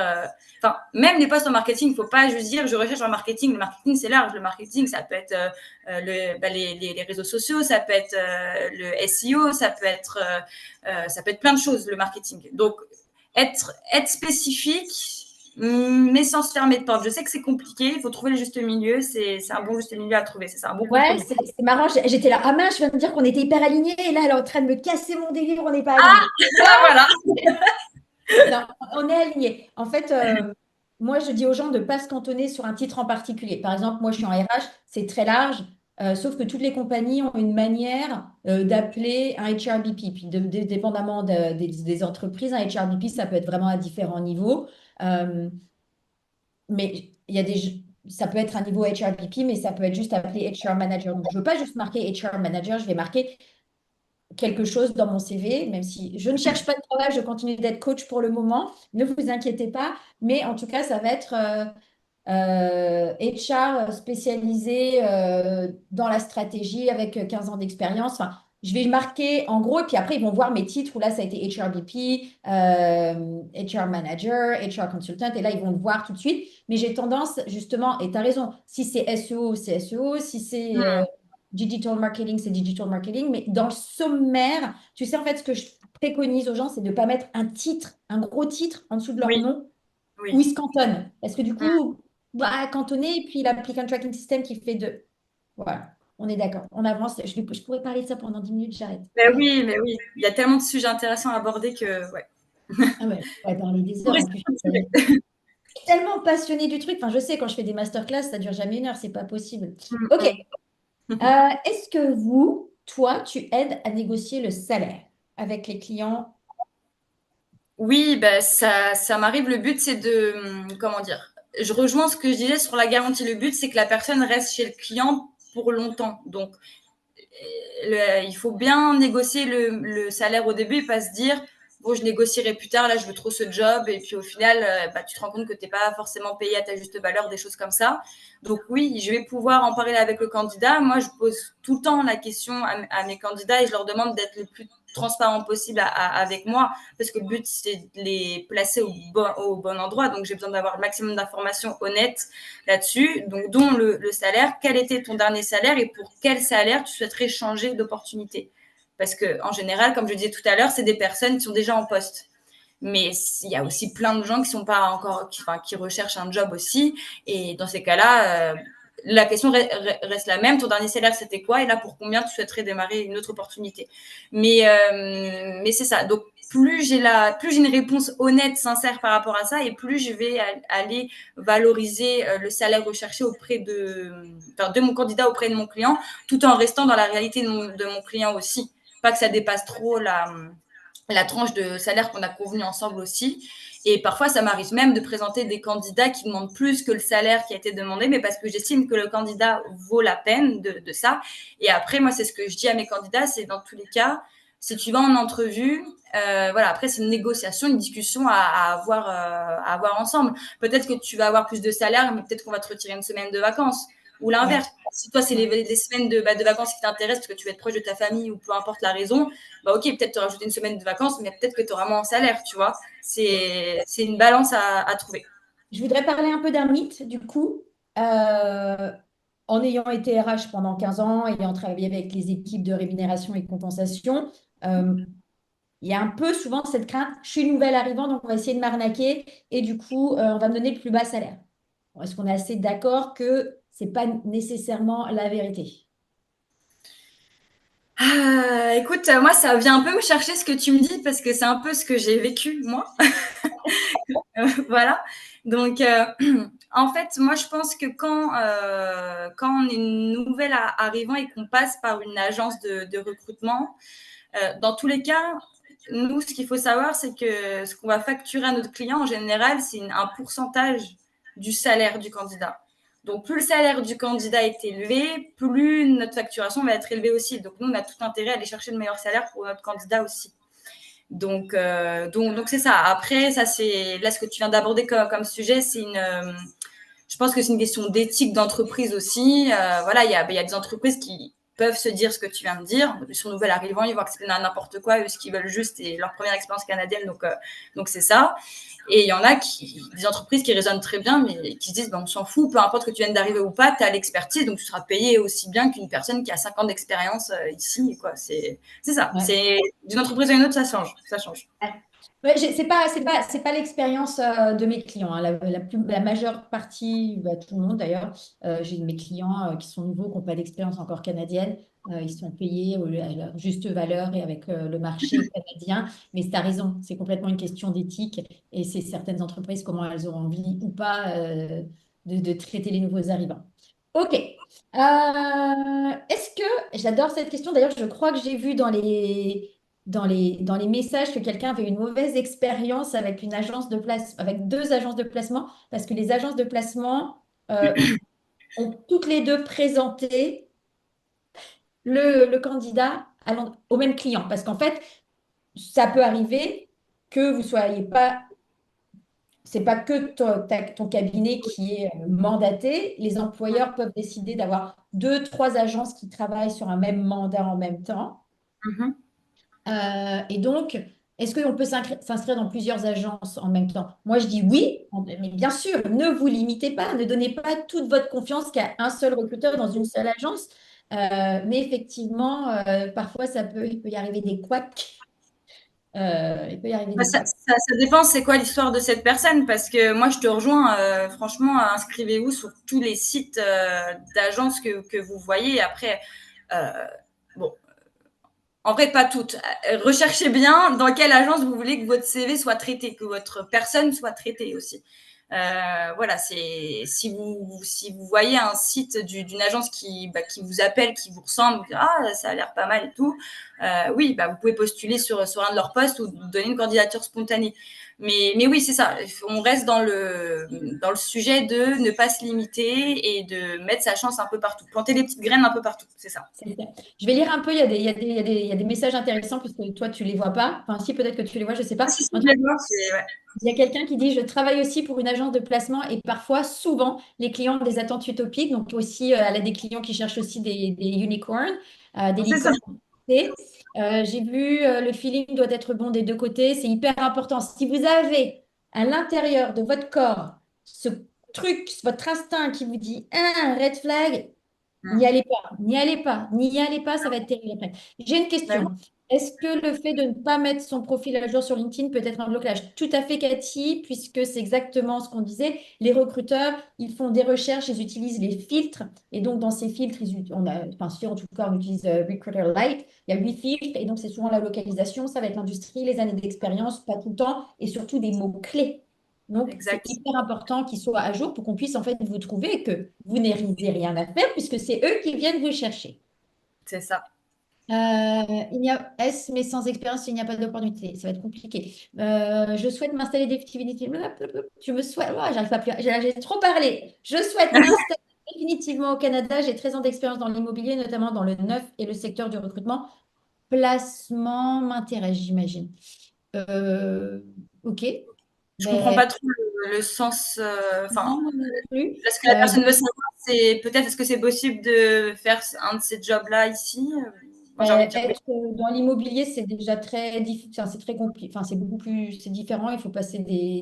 Enfin, même les postes en marketing, il faut pas juste dire je recherche en marketing. Le marketing, c'est large. Le marketing, ça peut être les réseaux sociaux, ça peut être le SEO, ça peut être plein de choses, le marketing. Donc, être spécifique, mais sans se fermer de porte. Je sais que c'est compliqué, il faut trouver le juste milieu. C'est un bon juste milieu à trouver, c'est ça, un bon Ouais, compromis. c'est marrant. J'étais là, ah mince, je viens de dire qu'on était hyper alignés. Et là, elle est en train de me casser mon délire, on n'est pas alignés. Ah, voilà. Non, on est alignés. En fait, moi, je dis aux gens de ne pas se cantonner sur un titre en particulier. Par exemple, moi, je suis en RH, c'est très large, sauf que toutes les compagnies ont une manière d'appeler un HRBP. Puis, dépendamment des entreprises, un HRBP, ça peut être vraiment à différents niveaux. Euh, mais il y a ça peut être un niveau HRBP, mais ça peut être juste appelé HR Manager. Donc, je ne veux pas juste marquer HR Manager, je vais marquer quelque chose dans mon CV, même si je ne cherche pas de travail, je continue d'être coach pour le moment, ne vous inquiétez pas, mais en tout cas, ça va être HR spécialisé dans la stratégie avec 15 ans d'expérience. Enfin, je vais marquer en gros, et puis après, ils vont voir mes titres où là, ça a été HRBP, HR Manager, HR Consultant, et là, ils vont le voir tout de suite. Mais j'ai tendance, justement, et tu as raison, si c'est SEO, c'est SEO, si c'est Hmm. digital marketing, c'est digital marketing. Mais dans le sommaire, tu sais, en fait, ce que je préconise aux gens, c'est de ne pas mettre un titre, un gros titre en dessous de leur Oui, nom où oui. ils se cantonnent. Parce que du Hmm. coup, bah, cantonner, et puis l'applicant tracking system qui fait de. Voilà, on est d'accord. On avance. Je pourrais parler de ça pendant 10 minutes, j'arrête. Mais oui. Il y a tellement de sujets intéressants à aborder que, ouais. Ah ouais, je pourrais parler des Pour heures en rester plus. motivé. Tellement passionnée du truc. Enfin, je sais, quand je fais des masterclass, ça dure jamais une heure, c'est pas possible. Hmm, Ok. hmm. Est-ce que toi, tu aides à négocier le salaire avec les clients? Oui, bah, ça m'arrive. Le but, c'est de, comment dire, je rejoins ce que je disais sur la garantie. Le but, c'est que la personne reste chez le client pour longtemps. Donc, il faut bien négocier le salaire au début et pas se dire, bon, je négocierai plus tard, là, je veux trop ce job. Et puis au final, bah, tu te rends compte que tu n'es pas forcément payé à ta juste valeur, des choses comme ça. Donc oui, je vais pouvoir en parler avec le candidat. Moi, je pose tout le temps la question à mes candidats et je leur demande d'être le plus transparent possible avec moi parce que le but, c'est de les placer au bon endroit. Donc, j'ai besoin d'avoir le maximum d'informations honnêtes là-dessus, donc dont le salaire. Quel était ton dernier salaire et pour quel salaire tu souhaiterais changer d'opportunité? Parce que en général, comme je disais tout à l'heure, c'est des personnes qui sont déjà en poste. Mais il y a aussi plein de gens qui sont pas encore, qui recherchent un job aussi. Et dans ces cas-là, la question reste la même. Ton dernier salaire, c'était quoi? Et là, pour combien tu souhaiterais démarrer une autre opportunité? Mais c'est ça. Donc, plus j'ai une réponse honnête, sincère par rapport à ça, et plus je vais aller valoriser le salaire recherché de mon candidat auprès de mon client, tout en restant dans la réalité de mon client aussi. Pas que ça dépasse trop la tranche de salaire qu'on a convenu ensemble aussi. Et parfois, ça m'arrive même de présenter des candidats qui demandent plus que le salaire qui a été demandé, mais parce que j'estime que le candidat vaut la peine de ça. Et après, moi, c'est ce que je dis à mes candidats, c'est dans tous les cas, si tu vas en entrevue, voilà, après, c'est une négociation, une discussion à avoir ensemble. Peut-être que tu vas avoir plus de salaire, mais peut-être qu'on va te retirer une semaine de vacances. Ou Ouais, l'inverse. Si toi, c'est les semaines de vacances qui t'intéressent parce que tu veux être proche de ta famille ou peu importe la raison, bah ok, peut-être te rajouter une semaine de vacances, mais peut-être que tu auras moins en salaire, tu vois. C'est une balance à trouver. je voudrais parler un peu d'un mythe, du coup. Euh, En ayant été RH pendant 15 ans, ayant travaillé avec les équipes de rémunération et de compensation, euh, il y a un peu souvent cette crainte, je suis nouvelle arrivant, donc on va essayer de m'arnaquer et du coup, on va me donner le plus bas salaire. Bon, est-ce qu'on est assez d'accord que c'est pas nécessairement la vérité? Écoute, moi, ça vient un peu me chercher ce que tu me dis parce que c'est un peu ce que j'ai vécu, moi. Voilà. Donc, en fait, moi, je pense que quand on est nouvelle arrivant et qu'on passe par une agence de recrutement, dans tous les cas, nous, ce qu'il faut savoir, c'est que ce qu'on va facturer à notre client, en général, c'est un pourcentage du salaire du candidat. Donc, plus le salaire du candidat est élevé, plus notre facturation va être élevée aussi. Donc, nous, on a tout intérêt à aller chercher le meilleur salaire pour notre candidat aussi. Donc c'est ça. Après, ça c'est là ce que tu viens d'aborder comme sujet, je pense que c'est une question d'éthique d'entreprise aussi. Voilà, il y a des entreprises qui peuvent se dire ce que tu viens de dire. Ils sont nouvel arrivants, ils vont accepter n'importe quoi. Eux, ce qu'ils veulent juste, c'est leur première expérience canadienne. Donc c'est ça. Et il y en a des entreprises qui raisonnent très bien, mais qui se disent, ben, on s'en fout, peu importe que tu viennes d'arriver ou pas, tu as l'expertise, donc tu seras payé aussi bien qu'une personne qui a 5 ans d'expérience ici. Quoi. C'est ça. Ouais. C'est d'une entreprise à une autre, ça change. Ça change. Ouais. Ouais, c'est pas l'expérience de mes clients, hein. La majeure partie, bah, tout le monde d'ailleurs, j'ai mes clients qui sont nouveaux, qui n'ont pas d'expérience encore canadienne. Ils sont payés à leur juste valeur et avec le marché canadien. Mais tu as raison, c'est complètement une question d'éthique et c'est certaines entreprises, comment elles ont envie ou pas de traiter les nouveaux arrivants. Ok. Est-ce que, j'adore cette question, d'ailleurs, je crois que j'ai vu dans les messages que quelqu'un avait une mauvaise expérience avec une agence de place, avec deux agences de placement, parce que les agences de placement ont toutes les deux présenté le candidat au même client. Parce qu'en fait, ça peut arriver que vous soyez pas, c'est pas que ton cabinet qui est mandaté. Les employeurs peuvent décider d'avoir deux, trois agences qui travaillent sur un même mandat en même temps. Mhm. Et donc, est-ce qu'on peut s'inscrire dans plusieurs agences en même temps? Moi, je dis oui, mais bien sûr, ne vous limitez pas, ne donnez pas toute votre confiance qu'à un seul recruteur dans une seule agence. Mais effectivement, parfois, il peut y arriver des couacs. Il peut y arriver Bah, des couacs. ça dépend, c'est quoi l'histoire de cette personne, parce que moi, je te rejoins, franchement, inscrivez-vous sur tous les sites d'agences que vous voyez. Après, euh, bon, en vrai, pas toutes. Recherchez bien dans quelle agence vous voulez que votre CV soit traité, que votre personne soit traitée aussi. Voilà, c'est si vous voyez un site d'une agence qui vous appelle, qui vous ressemble, vous dites, ah ça a l'air pas mal et tout, oui, vous pouvez postuler sur un de leurs postes ou donner une candidature spontanée. Mais oui, c'est ça. On reste dans le sujet de ne pas se limiter et de mettre sa chance un peu partout, planter des petites graines un peu partout, c'est ça. C'est ça. Je vais lire un peu, il y a des messages intéressants puisque toi, tu ne les vois pas. Enfin, si, peut-être que tu les vois, je ne sais pas. Ah, si, si, En tout je cas, les vois, c'est ouais. il y a quelqu'un qui dit, je travaille aussi pour une agence de placement et parfois, souvent, les clients ont des attentes utopiques. Donc aussi, elle a des clients qui cherchent aussi des unicorns, des C'est ça. licornes. J'ai vu, le feeling doit être bon des deux côtés. C'est hyper important. Si vous avez à l'intérieur de votre corps ce truc, votre instinct qui vous dit, un red flag, n'y allez pas, n'y allez pas, n'y allez pas, ça va être terrible après. J'ai une question. Est-ce que le fait de ne pas mettre son profil à jour sur LinkedIn peut être un blocage? Tout à fait, Cathy, puisque c'est exactement ce qu'on disait. Les recruteurs, ils font des recherches, ils utilisent les filtres. Et donc, dans ces filtres, enfin, si en tout cas, on utilise Recruiter Lite, il y a 8 filtres. Et donc, c'est souvent la localisation, ça va être l'industrie, les années d'expérience, pas tout le temps, et surtout des mots-clés. Donc, c'est Exact, hyper important qu'ils soient à jour pour qu'on puisse en fait vous trouver et que vous n'ayez rien à faire puisque c'est eux qui viennent vous chercher. c'est ça. Il n'y a S, mais sans expérience, il n'y a pas d'opportunité. Ça va être compliqué. Je souhaite m'installer définitivement. Tu me souhaites. Oh, j'arrive pas plus. J'ai trop parlé. Je souhaite m'installer définitivement au Canada. J'ai 13 ans d'expérience dans l'immobilier, notamment dans le neuf et le secteur du recrutement. Placement m'intéresse, j'imagine. Euh, ok. Je comprends Ben, pas trop le sens. Enfin, non, moi non plus. là, ce que la personne veut savoir, c'est peut-être est-ce que c'est possible de faire un de ces jobs-là ici. Moi, j'ai envie de dire oui. Être dans l'immobilier, c'est déjà très difficile, c'est très compliqué, enfin, c'est beaucoup plus, c'est différent, il faut passer des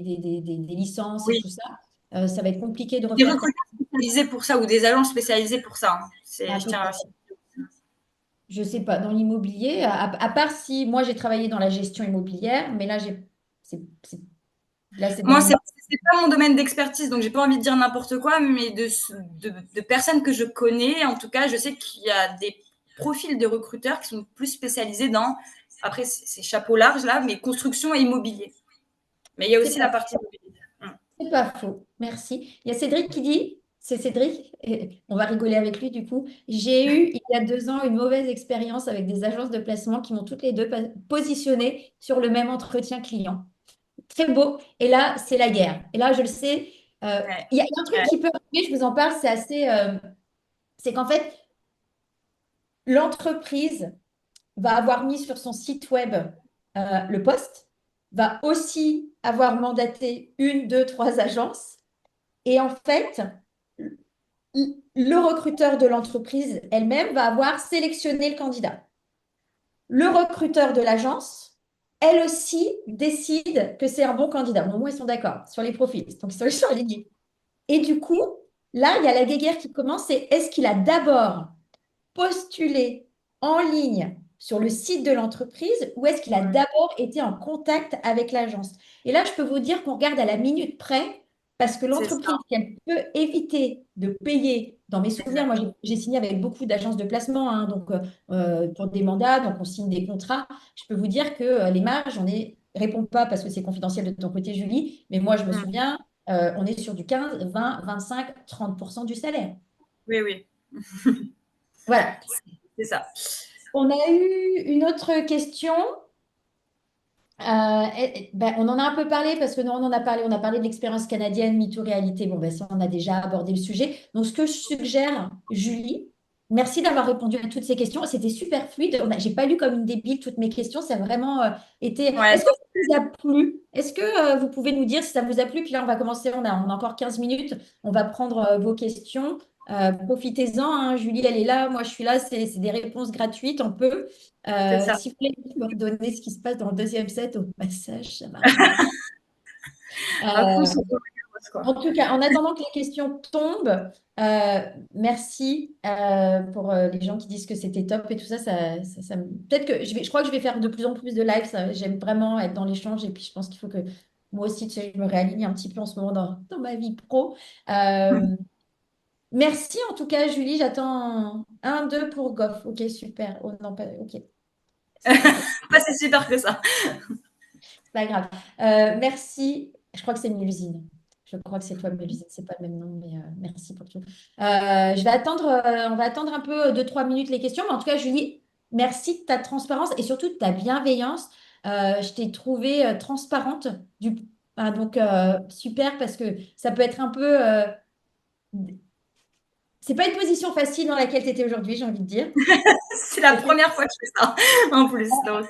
licences et Oui. tout ça. Ça va être compliqué de Des refaire quoi. recruteurs spécialisés pour ça ou des agences spécialisées pour ça. Hein. Ah, Je tiens à... peut-être. Je sais pas, dans l'immobilier, à part si moi j'ai travaillé dans la gestion immobilière, mais là, c'est- là c'est dans Moi, l'immobilier. c'est pas mon domaine d'expertise, donc j'ai pas envie de dire n'importe quoi, mais de personnes que je connais, en tout cas, je sais qu'il y a des profils de recruteurs qui sont plus spécialisés dans, après, c'est chapeau large là, mais construction et immobilier. Mais il y a C'est aussi la pas, partie immobilier. c'est pas faux, merci. Il y a Cédric qui dit, c'est Cédric, et on va rigoler avec lui du coup. J'ai eu il y a 2 ans une mauvaise expérience avec des agences de placement qui m'ont toutes les deux positionnées sur le même entretien client. Très beau. Et là, c'est la guerre. Et là, je le sais, Ouais, il y a un truc ouais, qui peut arriver, je vous en parle, c'est assez, c'est qu'en fait, l'entreprise va avoir mis sur son site web le poste, va aussi avoir mandaté une, deux, trois agences. Et en fait, le recruteur de l'entreprise elle-même va avoir sélectionné le candidat. Le recruteur de l'agence, elle aussi, décide que c'est un bon candidat. Bon, au moins, ils sont d'accord sur les profils, donc ils sont sur les guides. Et du coup, là, il y a la guéguerre qui commence, c'est est-ce qu'il a d'abord postulé en ligne sur le site de l'entreprise ou est-ce qu'il a d'abord été en contact avec l'agence? Et là, je peux vous dire qu'on regarde à la minute près parce que c'est ça. l'entreprise, si elle peut éviter de payer, dans mes souvenirs, moi Exactement. j'ai signé avec beaucoup d'agences de placement, hein, donc pour des mandats, donc on signe des contrats. Je peux vous dire que les marges, réponds pas parce que c'est confidentiel de ton côté, Julie, mais moi je me Mm. souviens, on est sur du 15, 20, 25, 30% du salaire. Oui, oui, Voilà. c'est ça. On a eu une autre question. On en a un peu parlé parce que nous, on a parlé de l'expérience canadienne, MeToo Réalité. Bon, ben, ça, on a déjà abordé le sujet. Donc, ce que je suggère, Julie, merci d'avoir répondu à toutes ces questions. C'était super fluide. J'ai pas lu comme une débile toutes mes questions. Ça a vraiment été. Ouais, Est-ce que ça vous a plu? Est-ce que vous pouvez nous dire si ça vous a plu? Puis là, on va commencer. On a encore 15 minutes. On va prendre vos questions. Profitez-en, hein. Julie, elle est là, moi je suis là, c'est des réponses gratuites, on peut. C'est ça. Si vous voulez me redonner ce qui se passe dans le deuxième set au passage, ça m'arrange. À coup, Euh, sur quoi. En tout cas, en attendant que les questions tombent, merci pour les gens qui disent que c'était top et tout ça. Peut-être que je crois que je vais faire de plus en plus de live. J'aime vraiment être dans l'échange et puis je pense qu'il faut que moi aussi, tu sais, je me réaligne un petit peu en ce moment dans ma vie pro. Euh, Merci en tout cas, Julie. J'attends un, deux pour Goff. Ok, super. Oh non, pas, ok. Ok, Pas si super que ça. pas grave. Merci. Je crois que c'est Mélusine. Je crois que c'est toi, Mélusine. C'est pas le même nom, mais merci pour tout. On va attendre un peu 2, 3 minutes les questions. Mais en tout cas, Julie, merci de ta transparence et surtout de ta bienveillance. Je t'ai trouvée transparente. Donc, super parce que ça peut être un peu. C'est pas une position facile dans laquelle tu étais aujourd'hui, j'ai envie de dire. C'est la première fois que je fais ça, en plus. Donc,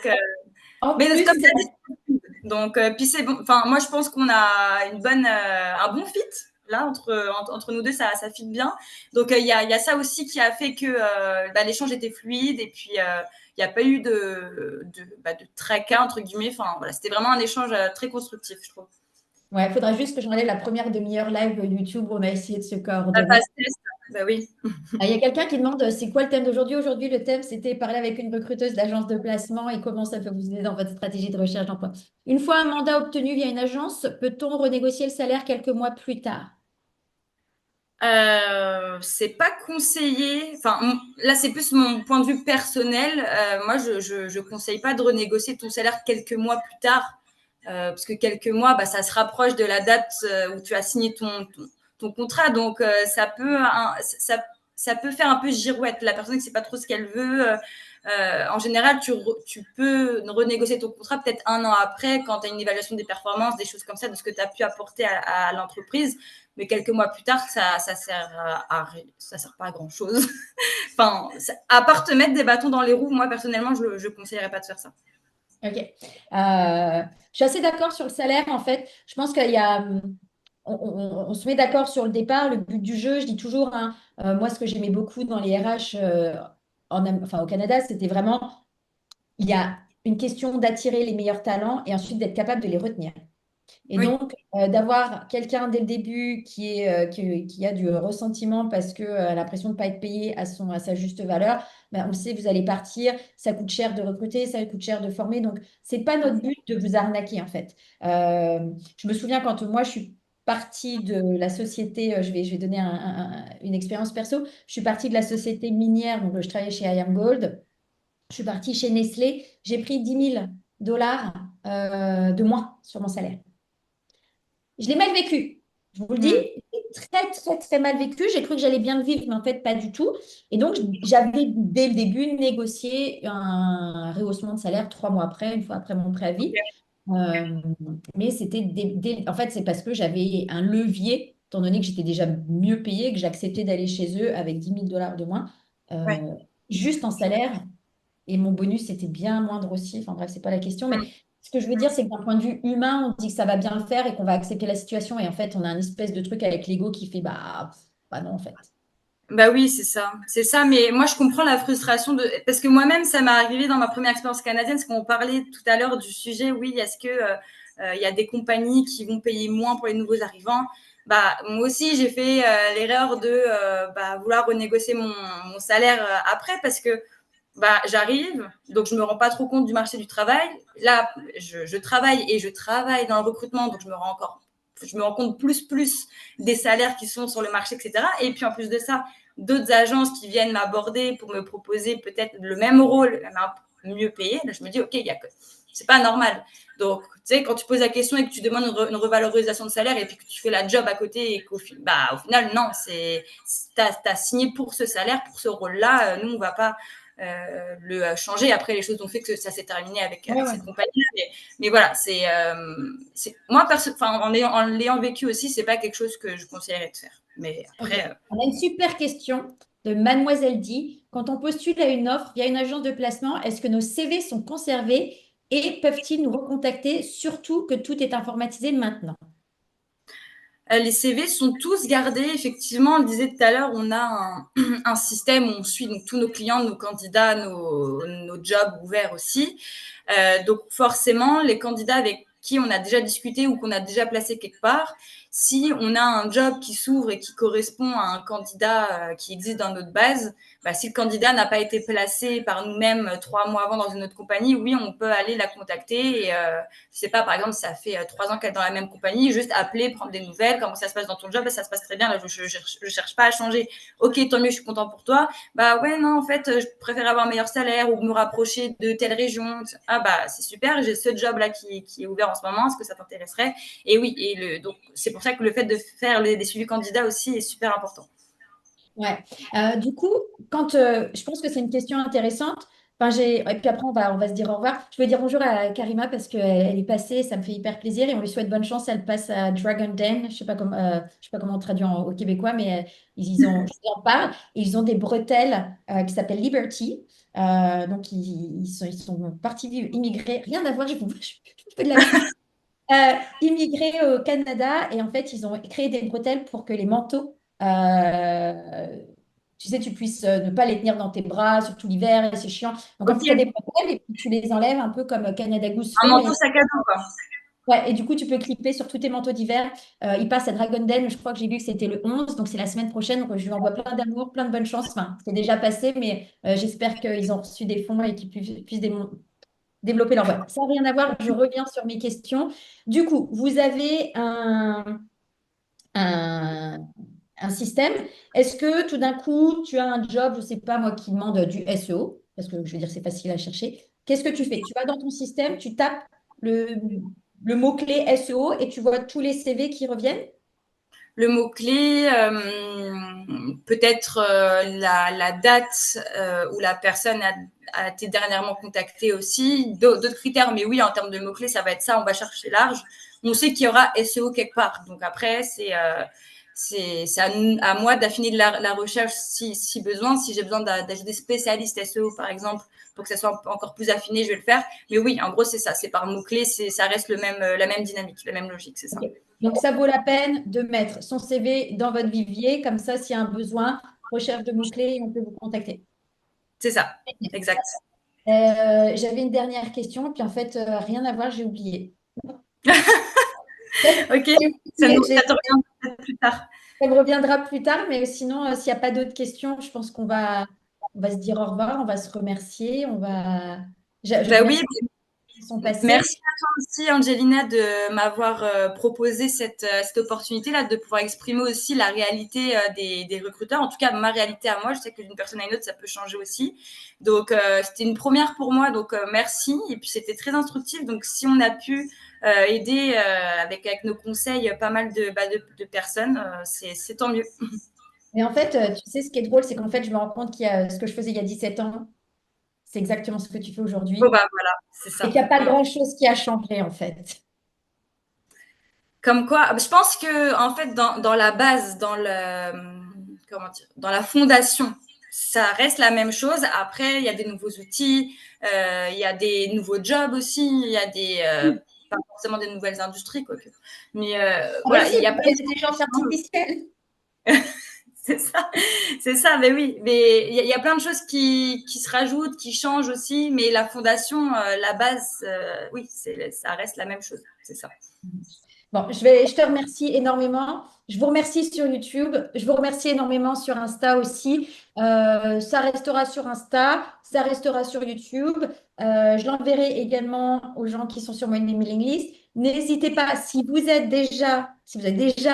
En mais plus, comme tu as dit, donc, puis c'est bon. Enfin, moi, je pense qu'on a un bon fit. Là, entre nous deux, ça fit bien. Donc, il y a ça aussi qui a fait que l'échange était fluide et puis il n'y a pas eu de tracas, entre guillemets. Enfin, voilà, c'était vraiment un échange très constructif, je trouve. ouais, il faudra juste que j'enlève la première demi-heure live YouTube où on a essayé de se La phase coordonner. test, bah oui. Ah, il y a quelqu'un qui demande c'est quoi le thème d'aujourd'hui? Aujourd'hui, le thème, c'était parler avec une recruteuse d'agence de placement et comment ça peut vous aider dans votre stratégie de recherche d'emploi. Une fois un mandat obtenu via une agence, peut-on renégocier le salaire quelques mois plus tard? C'est pas conseillé. Enfin, là, c'est plus mon point de vue personnel. Moi, je conseille pas de renégocier ton salaire quelques mois plus tard, parce que quelques mois, bah, ça se rapproche de la date où tu as signé ton contrat. Donc, ça peut faire un peu girouette. La personne ne sait pas trop ce qu'elle veut. En général, tu peux renégocier ton contrat peut-être un an après, quand tu as une évaluation des performances, des choses comme ça, de ce que tu as pu apporter à l'entreprise. Mais quelques mois plus tard, ça sert pas à grand chose. Enfin, à part te mettre des bâtons dans les roues, moi personnellement, je conseillerais pas de faire ça. Ok. Je suis assez d'accord sur le salaire, en fait. Je pense qu'il y a. On se met d'accord sur le départ, le but du jeu. Je dis toujours, hein, moi, ce que j'aimais beaucoup dans les RH au Canada, c'était vraiment, il y a une question d'attirer les meilleurs talents et ensuite d'être capable de les retenir. Et Oui, donc, d'avoir quelqu'un dès le début qui a du ressentiment parce qu'elle a l'impression de ne pas être payé à sa juste valeur, ben, on le sait, vous allez partir, ça coûte cher de recruter, ça coûte cher de former. Donc, ce n'est pas notre but de vous arnaquer, en fait. Je me souviens quand moi, je suis partie de la société, je vais donner une expérience perso, je suis partie de la société minière, donc je travaillais chez I Am Gold, je suis partie chez Nestlé, j'ai pris 10 000 $ de moins sur mon salaire. Je l'ai mal vécu. Je vous le dis, mm. très, très, très mal vécu. J'ai cru que j'allais bien le vivre, mais en fait, pas du tout. Et donc, j'avais dès le début négocié un rehaussement de salaire 3 mois après, une fois après mon préavis. Okay. Euh, mais en fait, c'est parce que j'avais un levier, étant donné que j'étais déjà mieux payée, que j'acceptais d'aller chez eux avec 10 000 $ de moins, Ouais. euh, juste en salaire. Et mon bonus, c'était bien moindre aussi. Enfin bref, c'est pas la question. Mais Mm. ce que je veux dire, c'est que d'un point de vue humain, on dit que ça va bien le faire et qu'on va accepter la situation. Et en fait, on a un espèce de truc avec l'ego qui fait bah non, en fait. Bah oui, c'est ça. C'est ça, mais moi je comprends la frustration de. Parce que moi-même, ça m'est arrivé dans ma première expérience canadienne, parce qu'on parlait tout à l'heure du sujet, oui, est-ce que il y a des compagnies qui vont payer moins pour les nouveaux arrivants? Bah, moi aussi, j'ai fait l'erreur de vouloir renégocier mon salaire après, parce que j'arrive, donc je me rends pas trop compte du marché du travail. Là, je travaille et je travaille dans le recrutement, donc je me rends compte plus des salaires qui sont sur le marché, etc. Et puis en plus de ça, d'autres agences qui viennent m'aborder pour me proposer peut-être le même rôle, mieux payé. Là, je me dis, ok, c'est pas normal. Donc, tu sais, quand tu poses la question et que tu demandes une revalorisation de salaire et puis que tu fais la job à côté et qu'au au final, non, t'as signé pour ce salaire, pour ce rôle-là. Nous, on va pas le changer. Après, les choses ont fait que ça s'est terminé Ouais, avec ouais. cette compagnie. Mais voilà, moi, en l'ayant vécu aussi, c'est pas quelque chose que je conseillerais de faire. Mais Ok. après, On a une super question de Mademoiselle Di. Quand on postule à une offre via une agence de placement, est-ce que nos CV sont conservés et peuvent-ils nous recontacter, surtout que tout est informatisé maintenant? Les CV sont tous gardés. Effectivement, on le disait tout à l'heure, on a un système où on suit donc, tous nos clients, nos candidats, nos jobs ouverts aussi. Donc forcément, les candidats avec qui on a déjà discuté ou qu'on a déjà placé quelque part, si on a un job qui s'ouvre et qui correspond à un candidat qui existe dans notre base, bah, si le candidat n'a pas été placé par nous-mêmes 3 mois avant dans une autre compagnie, oui, on peut aller la contacter. Et je sais pas, par exemple, ça fait 3 ans qu'elle est dans la même compagnie, juste appeler, prendre des nouvelles, comment ça se passe dans ton job, ça se passe très bien, là, je cherche pas à changer. Ok, tant mieux, je suis content pour toi. Bah ouais, non, en fait, je préfère avoir un meilleur salaire ou me rapprocher de telle région. Ah bah c'est super, j'ai ce job-là qui est ouvert en ce moment, est-ce que ça t'intéresserait? Et oui, donc c'est pour ça que le fait de faire des suivis candidats aussi est super important. Ouais. Du coup, je pense que c'est une question intéressante. Enfin, et puis après, on va se dire au revoir. Je veux dire bonjour à Karima parce qu'elle est passée, ça me fait hyper plaisir et on lui souhaite bonne chance. Elle passe à Dragon Den. Je sais pas comment on traduit au québécois, mais je vous en parle. Et ils ont des bretelles qui s'appellent Liberty. Donc, ils sont partis immigrer. Rien à voir, je fais de la pub. Immigrés au Canada et en fait, ils ont créé des bretelles pour que les manteaux, tu sais, tu puisses ne pas les tenir dans tes bras, surtout l'hiver, et c'est chiant. Donc, en fait, Ok, tu as des bretelles et puis tu les enlèves un peu comme Canada Goose un fait, manteau mais sac à dos, quoi. ouais, et du coup, tu peux clipper sur tous tes manteaux d'hiver. Ils passent à Dragon Den, je crois que j'ai vu que c'était le 11, donc c'est la semaine prochaine. Donc, je lui envoie plein d'amour, plein de bonne chance. Enfin, c'est déjà passé, mais j'espère qu'ils ont reçu des fonds et qu'ils puissent développer leur boîte. Ça n'a rien à voir, je reviens sur mes questions. Du coup, vous avez un, un système. Est-ce que tout d'un coup, tu as un job, je ne sais pas moi, qui demande du SEO, parce que je veux dire, c'est facile à chercher. Qu'est-ce que tu fais? Tu vas dans ton système, tu tapes le, le mot-clé SEO et tu vois tous les CV qui reviennent? Le mot-clé, peut-être la date où la personne a été dernièrement contactée aussi, d'autres critères, mais oui, en termes de mots-clés, ça va être ça, on va chercher large. On sait qu'il y aura SEO quelque part. Donc après, c'est à moi d'affiner la recherche si besoin. Si j'ai besoin d'ajouter des spécialistes SEO, par exemple, pour que ça soit encore plus affiné, je vais le faire. Mais oui, en gros, c'est ça. C'est par mots-clés, ça reste la même dynamique, la même logique, c'est Ok. ça. Donc, ça vaut la peine de mettre son CV dans votre vivier. Comme ça, s'il y a un besoin, recherche de mots-clés, on peut vous contacter. C'est ça, exact. J'avais une dernière question, puis en fait, rien à voir, j'ai oublié. Ok, ça J'ai- te revient peut-être plus tard. Ça me reviendra plus tard, mais sinon, s'il n'y a pas d'autres questions, je pense on va se dire au revoir, on va se remercier, je Bah remercie oui, ceux qui sont passés. merci à toi aussi, Angelina, de m'avoir proposé cette opportunité-là de pouvoir exprimer aussi la réalité des recruteurs. En tout cas, ma réalité à moi. Je sais que d'une personne à une autre, ça peut changer aussi. Donc, c'était une première pour moi. Donc, merci. Et puis, c'était très instructif. Donc, si on a pu aider avec nos conseils pas mal de personnes, c'est tant mieux. Mais en fait, tu sais, ce qui est drôle, c'est qu'en fait, je me rends compte qu'il y a ce que je faisais il y a 17 ans, c'est exactement ce que tu fais Bon, aujourd'hui, bah voilà, c'est et ça. qu'il n'y a pas grand-chose qui a changé, en fait. Comme quoi, je pense que en fait, dans la base, comment dire, dans la fondation, ça reste la même chose. Après, il y a des nouveaux outils, il y a des nouveaux jobs aussi, il y a pas forcément des nouvelles industries, quoique. Mais Ah ben voilà, si, il y a vous plein avez de l'intelligence choses. artificielle. C'est ça, c'est ça, mais oui. Mais il y a plein de choses qui se rajoutent, qui changent aussi, mais la fondation, la base, oui, ça reste la même chose. C'est ça. Bon, je te remercie énormément. Je vous remercie sur YouTube. Je vous remercie énormément sur Insta aussi. Ça restera sur Insta, ça restera sur YouTube. Je l'enverrai également aux gens qui sont sur mon mailing list. N'hésitez pas, si vous avez déjà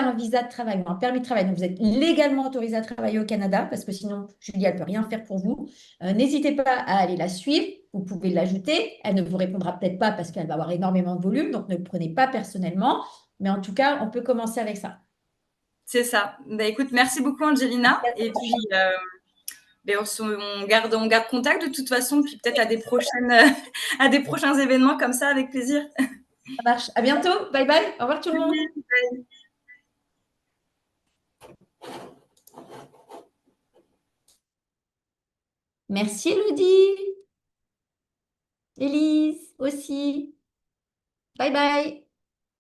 un visa de travail ou un permis de travail, donc vous êtes légalement autorisé à travailler au Canada, parce que sinon, Julie, elle ne peut rien faire pour vous. N'hésitez pas à aller la suivre. Vous pouvez l'ajouter. Elle ne vous répondra peut-être pas parce qu'elle va avoir énormément de volume, donc ne le prenez pas personnellement. Mais en tout cas, on peut commencer avec ça. C'est ça. Bah, écoute, merci beaucoup, Angelina. Et puis, ben, on garde contact de toute façon, puis peut-être à des prochains événements comme ça, avec plaisir. Ça marche. À bientôt. Bye bye. Au revoir tout le monde. Merci Elodie. Élise aussi. Bye bye.